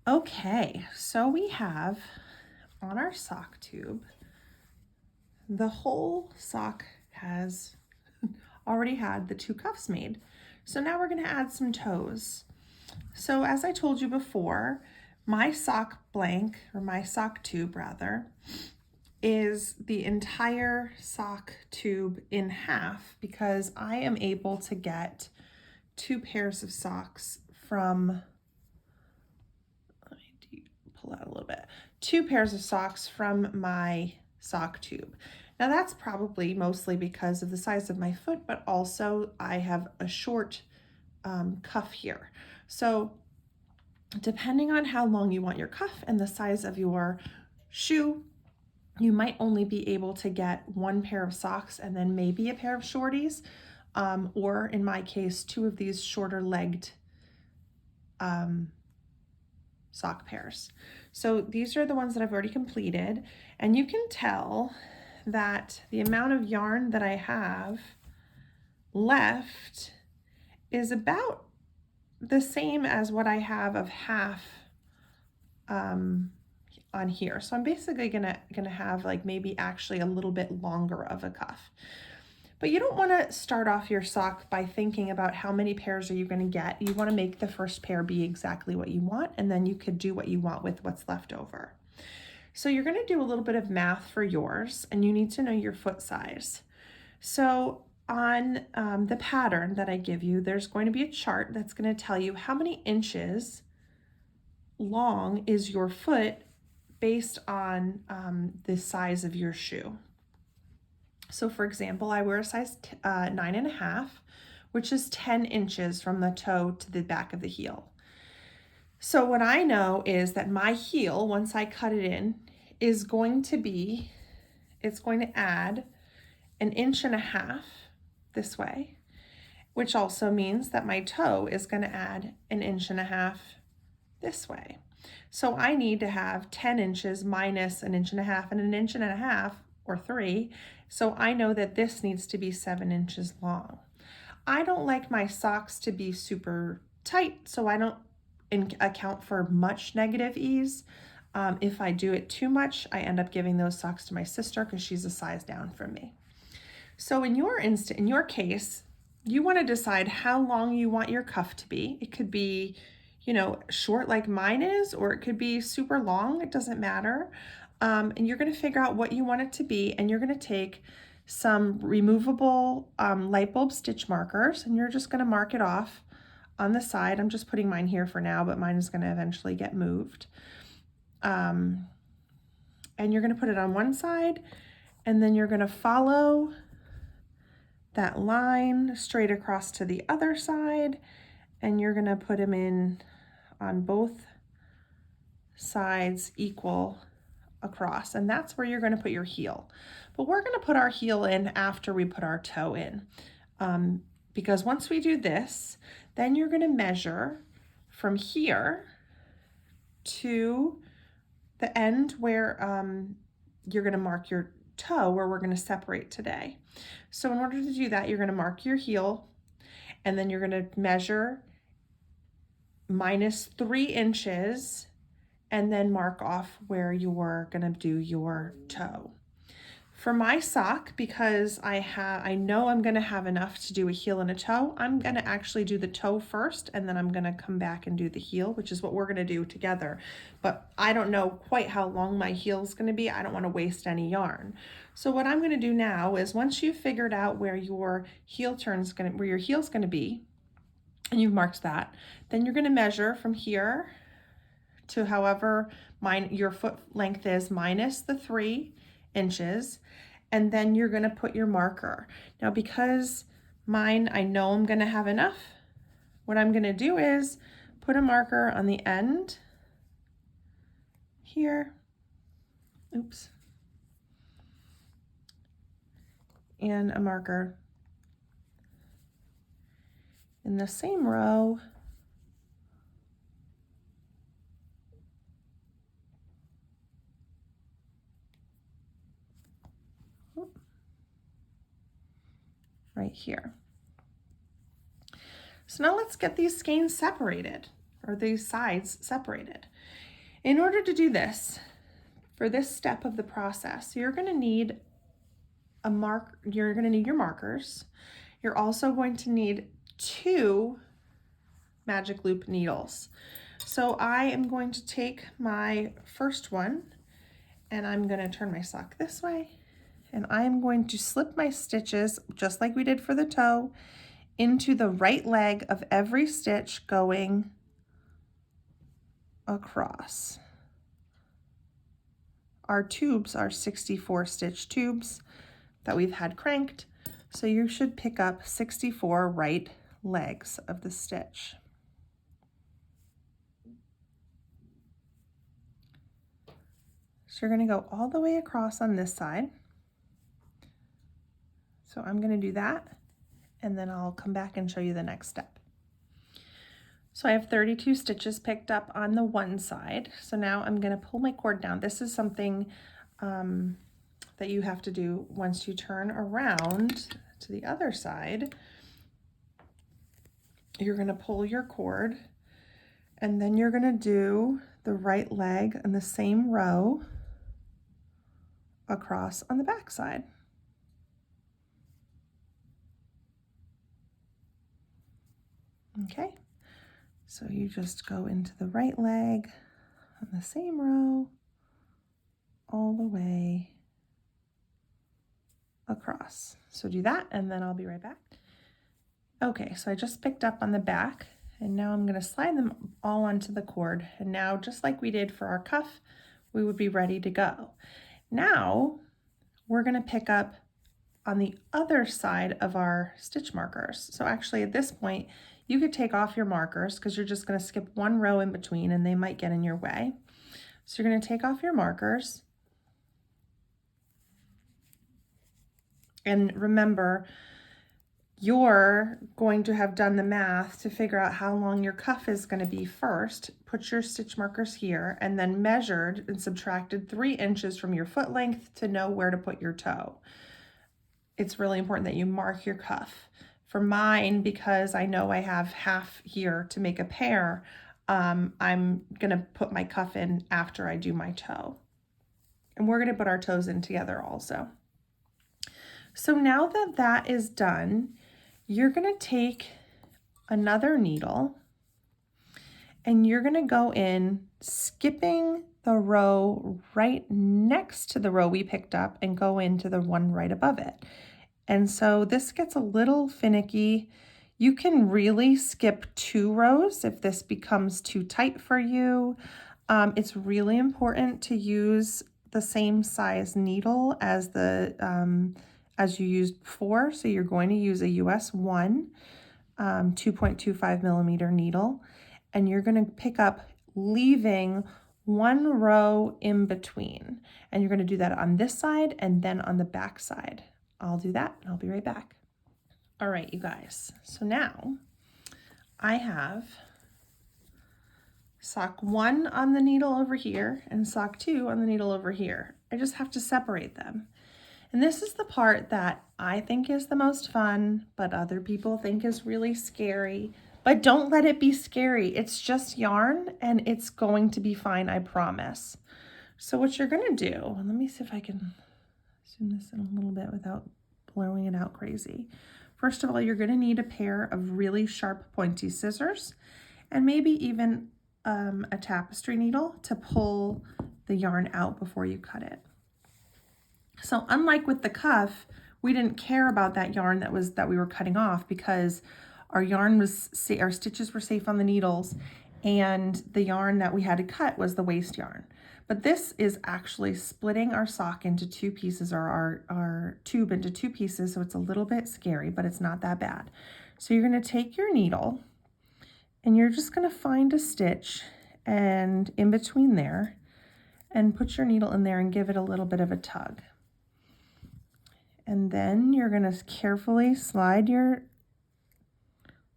Okay, so we have on our sock tube, the whole sock has already had the two cuffs made. So now we're going to add some toes. So as I told you before, my sock blank, or my sock tube rather, is the entire sock tube in half because I am able to get two pairs of socks from, let me pull out a little bit, two pairs of socks from my sock tube. Now that's probably mostly because of the size of my foot, but also I have a short cuff here. So depending on how long you want your cuff and the size of your shoe, you might only be able to get one pair of socks and then maybe a pair of shorties, or in my case, two of these shorter legged sock pairs. So these are the ones that I've already completed, and you can tell that the amount of yarn that I have left is about the same as what I have of half on here. So I'm basically gonna have like maybe actually a little bit longer of a cuff. But you don't want to start off your sock by thinking about how many pairs are you going to get. You want to make the first pair be exactly what you want, and then you could do what you want with what's left over. So you're going to do a little bit of math for yours, and you need to know your foot size. So on the pattern that I give you, there's going to be a chart that's going to tell you how many inches long is your foot based on the size of your shoe. So for example, I wear a size 9.5, which is 10 inches from the toe to the back of the heel. So what I know is that my heel, once I cut it in, is going to be, it's going to add 1.5 inches this way, which also means that my toe is going to add 1.5 inches this way. So I need to have 10 inches minus 1.5 inches and 1.5 inches, or 3. So I know that this needs to be 7 inches long. I don't like my socks to be super tight, so I don't account for much negative ease. If I do it too much, I end up giving those socks to my sister because she's a size down from me. So in your case, you want to decide how long you want your cuff to be. It could be, short like mine is, or it could be super long. It doesn't matter. And you're going to figure out what you want it to be, and you're going to take some removable light bulb stitch markers, and you're just going to mark it off on the side. I'm just putting mine here for now, but mine is going to eventually get moved. And you're going to put it on one side, and then you're going to follow that line straight across to the other side, and you're going to put them in on both sides equal across, and that's where you're going to put your heel. But we're going to put our heel in after we put our toe in, because once we do this, then you're going to measure from here to the end where you're going to mark your toe, where we're going to separate today. So in order to do that, you're going to mark your heel, and then you're going to measure minus 3 inches, and then mark off where you're going to do your toe. For my sock, because I know I'm going to have enough to do a heel and a toe, I'm going to actually do the toe first, and then I'm going to come back and do the heel, which is what we're going to do together. But I don't know quite how long my heel is going to be. I don't want to waste any yarn. So what I'm going to do now is, once you've figured out where your heel heel's going to be, and you've marked that, then you're going to measure from here to however your foot length is minus the 3 inches, and then you're going to put your marker. Now, because mine, I know I'm going to have enough, what I'm going to do is put a marker on the end here, oops, and a marker in the same row right here. So now let's get these skeins separated, or these sides separated. In order to do this, for this step of the process, you're going to need you're going to need your markers. You're also going to need 2 magic loop needles. So I am going to take my first one and I'm going to turn my sock this way, and I'm going to slip my stitches just like we did for the toe into the right leg of every stitch going across. Our tubes are 64 stitch tubes that we've had cranked, so you should pick up 64 right legs of the stitch. So you're going to go all the way across on this side. So I'm going to do that, and then I'll come back and show you the next step. So I have 32 stitches picked up on the one side. So now I'm going to pull my cord down. This is something that you have to do once you turn around to the other side. You're going to pull your cord, and then you're going to do the right leg in the same row across on the back side. Okay, so you just go into the right leg on the same row all the way across. So do that, and then I'll be right back. Okay, so I just picked up on the back, and now I'm going to slide them all onto the cord. And now, just like we did for our cuff, we would be ready to go. Now we're going to pick up on the other side of our stitch markers. So actually at this point, you could take off your markers because you're just going to skip one row in between and they might get in your way. So you're going to take off your markers. And remember, you're going to have done the math to figure out how long your cuff is going to be first. Put your stitch markers here and then measured and subtracted 3 inches from your foot length to know where to put your toe. It's really important that you mark your cuff. For mine, because I know I have half here to make a pair, I'm going to put my cuff in after I do my toe. And we're going to put our toes in together also. So now that that is done, you're going to take another needle and you're going to go in skipping the row right next to the row we picked up and go into the one right above it. And so this gets a little finicky. You can really skip 2 rows if this becomes too tight for you. It's really important to use the same size needle as as you used before. So you're going to use a US 1 2.25 millimeter needle, and you're going to pick up leaving 1 row in between. And you're going to do that on this side and then on the back side. I'll do that and I'll be right back. All right, you guys. So now I have sock 1 on the needle over here and sock 2 on the needle over here. I just have to separate them. And this is the part that I think is the most fun, but other people think is really scary. But don't let it be scary. It's just yarn and it's going to be fine, I promise. So what you're gonna do, let me see if I can zoom this in a little bit without blowing it out crazy. First of all, you're going to need a pair of really sharp pointy scissors and maybe even a tapestry needle to pull the yarn out before you cut it. So unlike with the cuff, we didn't care about that yarn that we were cutting off because our stitches were safe on the needles, and the yarn that we had to cut was the waste yarn. But this is actually splitting our sock into 2 pieces, or our tube into 2 pieces, so it's a little bit scary, but it's not that bad. So you're going to take your needle and you're just going to find a stitch and in between there and put your needle in there and give it a little bit of a tug. And then you're going to carefully slide your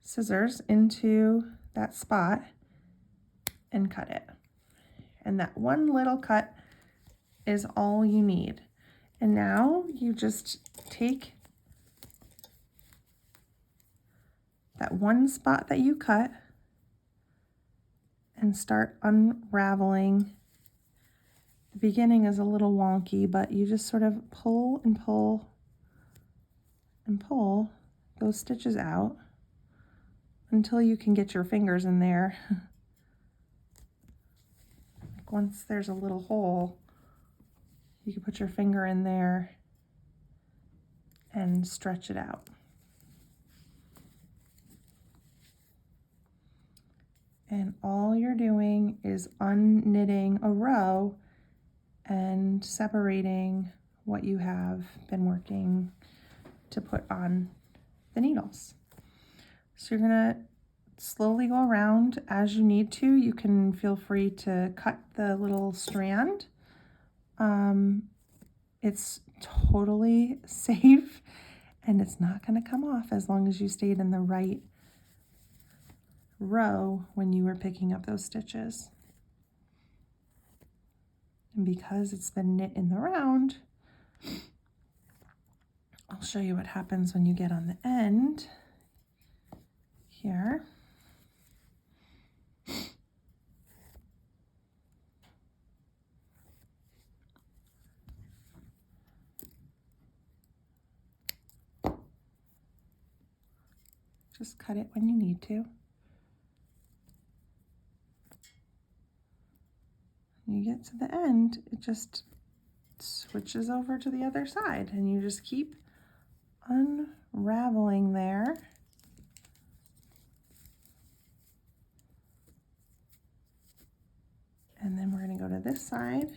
scissors into that spot and cut it. And that one little cut is all you need. And now you just take that one spot that you cut and start unraveling The beginning is a little wonky, but you just sort of pull and pull and pull those stitches out until you can get your fingers in there. Once there's a little hole, you can put your finger in there and stretch it out. And all you're doing is unknitting a row and separating what you have been working to put on the needles. So you're gonna slowly go around as you need to. You can feel free to cut the little strand. It's totally safe and it's not gonna come off as long as you stayed in the right row when you were picking up those stitches. And because it's been knit in the round, I'll show you what happens when you get on the end here. Just cut it when you need to. You get to the end, it just switches over to the other side and you just keep unraveling there. And then we're going to go to this side.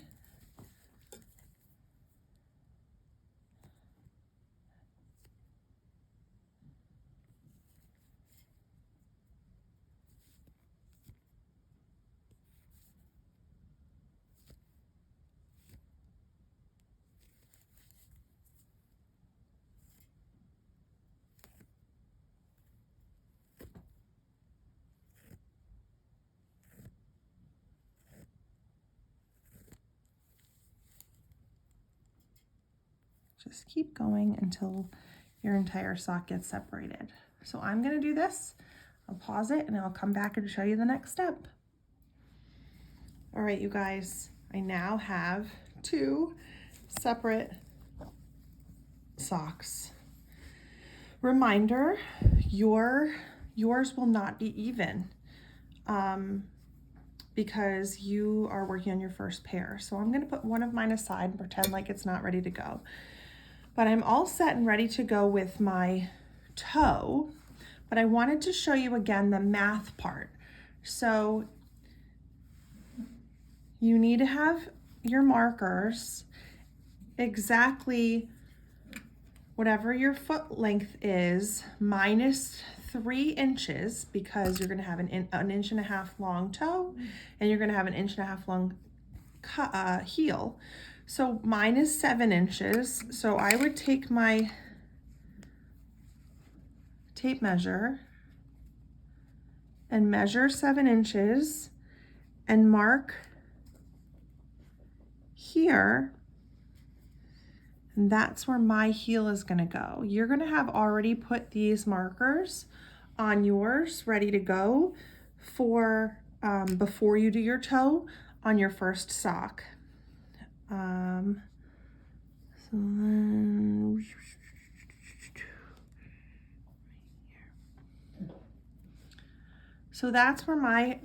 Just keep going until your entire sock gets separated. So I'm going to do this. I'll pause it and I'll come back and show you the next step. All right, you guys, I now have 2 separate socks. Reminder, yours will not be even because you are working on your first pair. So I'm going to put one of mine aside and pretend like it's not ready to go. But I'm all set and ready to go with my toe, but I wanted to show you again the math part. So you need to have your markers exactly whatever your foot length is minus 3 inches, because you're going to have an 1.5 inch long toe and you're going to have an 1.5 inch long heel. So mine is 7 inches. So I would take my tape measure and measure 7 inches and mark here. And that's where my heel is going to go. You're going to have already put these markers on yours ready to go for before you do your toe on your first sock. So that's where my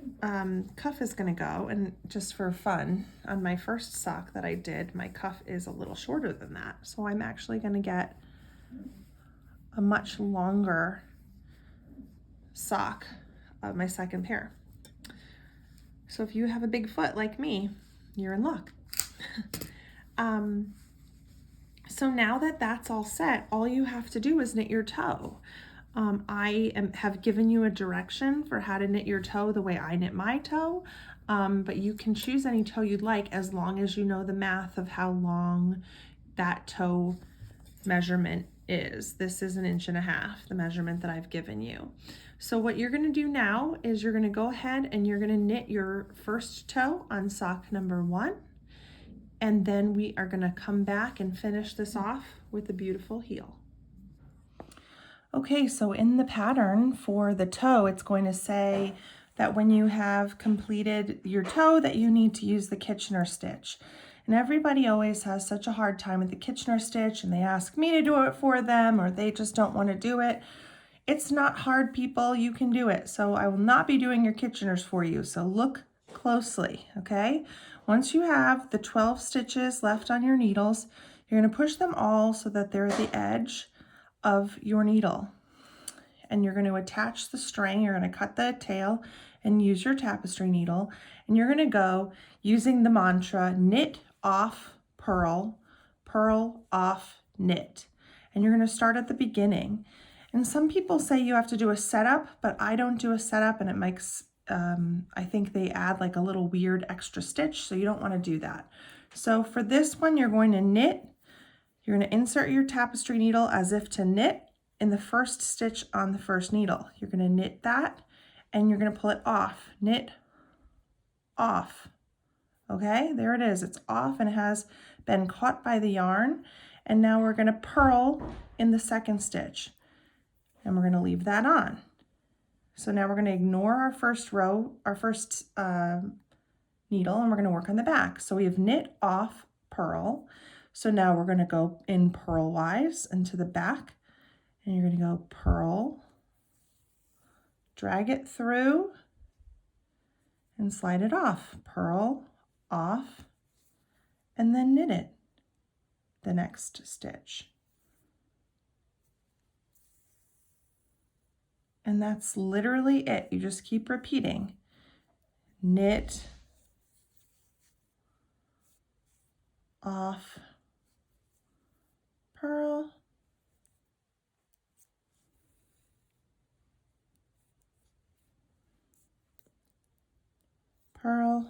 cuff is going to go, and just for fun, on my first sock that I did, my cuff is a little shorter than that. So I'm actually going to get a much longer sock of my second pair. So if you have a big foot like me, you're in luck. So now that that's all set, all you have to do is knit your toe. I have given you a direction for how to knit your toe the way I knit my toe, but you can choose any toe you'd like as long as you know the math of how long that toe measurement is. This is 1.5 inches, the measurement that I've given you. So what you're going to do now is you're going to go ahead and you're going to knit your first toe on sock number 1, and then we are going to come back and finish this off with a beautiful heel. Okay, so in the pattern for the toe, it's going to say that when you have completed your toe that you need to use the Kitchener stitch. And everybody always has such a hard time with the Kitchener stitch, and they ask me to do it for them, or they just don't want to do it. It's not hard, people. You can do it. So I will not be doing your Kitcheners for you. So look closely, okay? Once you have the 12 stitches left on your needles, you're going to push them all so that they're at the edge of your needle. And you're going to attach the string. You're going to cut the tail and use your tapestry needle. And you're going to go using the mantra knit off, purl, purl off, knit. And you're going to start at the beginning. And some people say you have to do a setup, but I don't do a setup, and it makes, I think they add like a little weird extra stitch, so you don't want to do that. So for this one, you're going to knit. You're going to insert your tapestry needle as if to knit in the first stitch on the first needle. You're going to knit that, and you're going to pull it off. Knit, off. Okay, there it is. It's off and it has been caught by the yarn. And now we're going to purl in the second stitch. And we're going to leave that on. So now we're going to ignore our first row, our first needle, and we're going to work on the back. So we have knit, off, purl. So now we're going to go in purlwise into the back, and you're going to go purl, drag it through, and slide it off. Purl, off, and then knit it the next stitch. And that's literally it. You just keep repeating. Knit, off, purl, purl,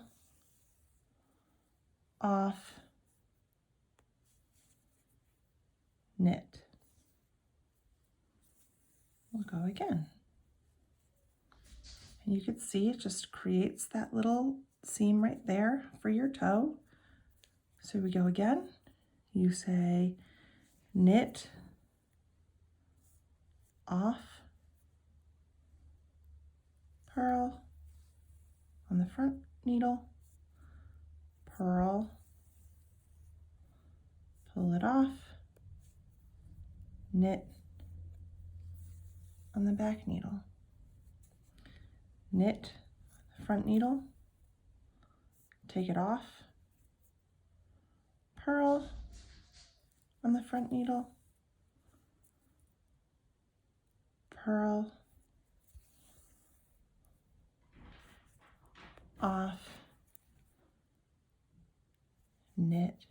off, knit. We'll go again. And you can see it just creates that little seam right there for your toe. So we go again. You say knit, off, purl on the front needle, purl, pull it off, knit on the back needle. Knit the front needle, take it off, purl on the front needle, purl, off, knit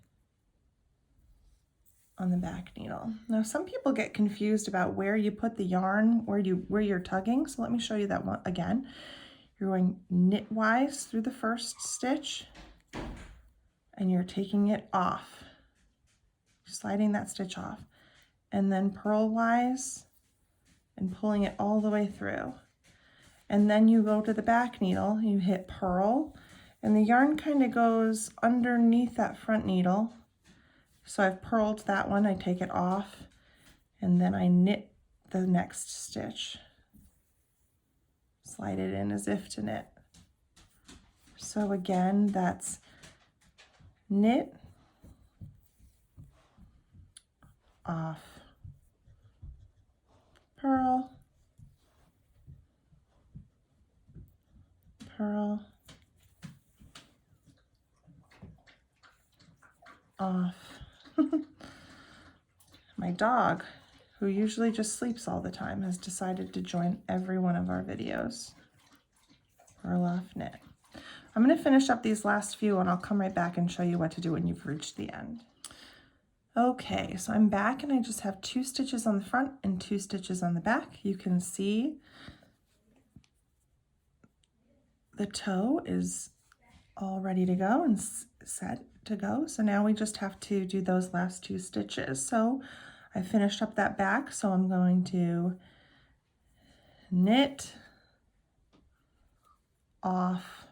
on the back needle. Now some people get confused about where you put the yarn, where you're tugging. So let me show you that one again. You're going knitwise through the first stitch, and you're taking it off, sliding that stitch off, and then purlwise and pulling it all the way through. And then you go to the back needle, you hit purl, and the yarn kind of goes underneath that front needle. So I've purled that one, I take it off, and then I knit the next stitch. Slide it in as if to knit. So again, that's knit, off, purl, purl, off. My dog, who usually just sleeps all the time, has decided to join every one of our videos. Purl, off, knit. I'm going to finish up these last few, and I'll come right back and show you what to do when you've reached the end. Okay, so I'm back, and I just have 2 stitches on the front and 2 stitches on the back. You can see the toe is all ready to go and set to go. So now we just have to do those last 2 stitches. So I finished up that back, so I'm going to knit, off,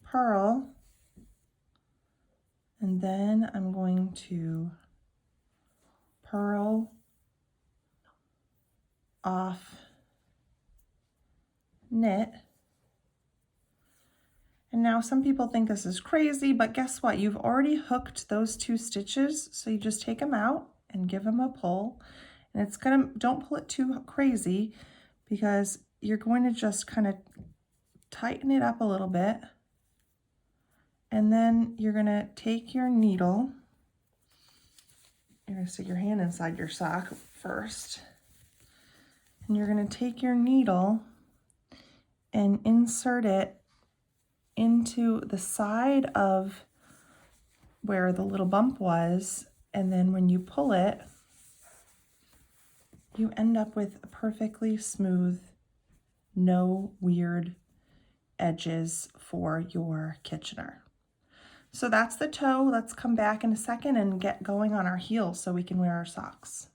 purl, and then I'm going to purl, off, knit, And now some people think this is crazy, but guess what? You've already hooked those 2 stitches. So you just take them out and give them a pull. And it's gonna, don't pull it too crazy because you're going to just kind of tighten it up a little bit. And then you're gonna take your needle. You're gonna stick your hand inside your sock first. And you're gonna take your needle and insert it into the side of where the little bump was, and then when you pull it, you end up with a perfectly smooth, no weird edges for your Kitchener. So that's the toe. Let's come back in a second and get going on our heels so we can wear our socks.